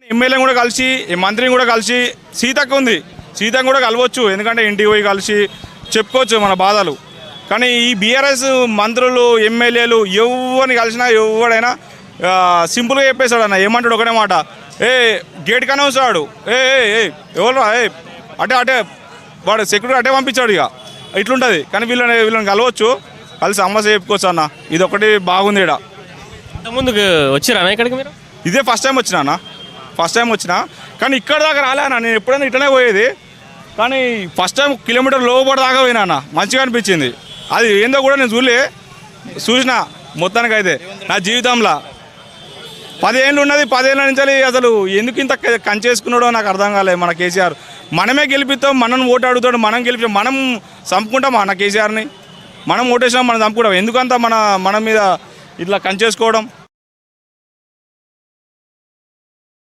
ఎమ్మెల్యేని కూడా కలిసి మంత్రిని కూడా కలిసి సీతక్క ఉంది, సీతక్క కూడా కలవచ్చు. ఎందుకంటే ఇంటికి పోయి కలిసి చెప్పుకోవచ్చు మన బాధలు. కానీ ఈ బీఆర్ఎస్ మంత్రులు ఎమ్మెల్యేలు ఎవరిని కలిసినా ఎవడైనా సింపుల్గా చెప్పేశాడు అన్న. ఏమంటాడు ఒకటే మాట, గేట్ కనే వస్తాడు, ఎవరు అటే అటే వాడు సెక్యూరిటీ అటే పంపించాడు. ఇక ఇట్లుంటుంది. కానీ వీళ్ళని కలవచ్చు, కలిసి సమస్య చెప్పుకోవచ్చు అన్న. ఇది ఒకటి బాగుంది. ఇక్కడ ఇంతకుముందుకు వచ్చిరా ఇక్కడికి మీరు? ఇదే ఫస్ట్ టైం వచ్చినా అన్న, ఫస్ట్ టైం వచ్చినా. కానీ ఇక్కడ దాకా రాలే అన్న, నేను ఎప్పుడైనా ఇట్లనే పోయేది. కానీ ఫస్ట్ టైం కిలోమీటర్ లోపల దాకా పోయినా అన్న, మంచిగా అనిపించింది. అది ఏందో కూడా నేను చూసిన మొత్తానికి అయితే నా జీవితంలో 10 ఏళ్ళు ఉన్నది. 10 ఏళ్ళ నుంచి అసలు ఎందుకు ఇంత కంచేసుకున్నాడో నాకు అర్థం కాలేదు. మన కేసీఆర్ మనమే గెలిపిస్తాం, మనం ఓటు అడుగుతాడు, మనం గెలిపిస్తాం, మనం చంపుకుంటాం మన కేసీఆర్ని. మనం ఓటేసినాం, మనం చంపుకుంటాం. ఎందుకంతా మన మీద ఇట్లా కంచేసుకోవడం?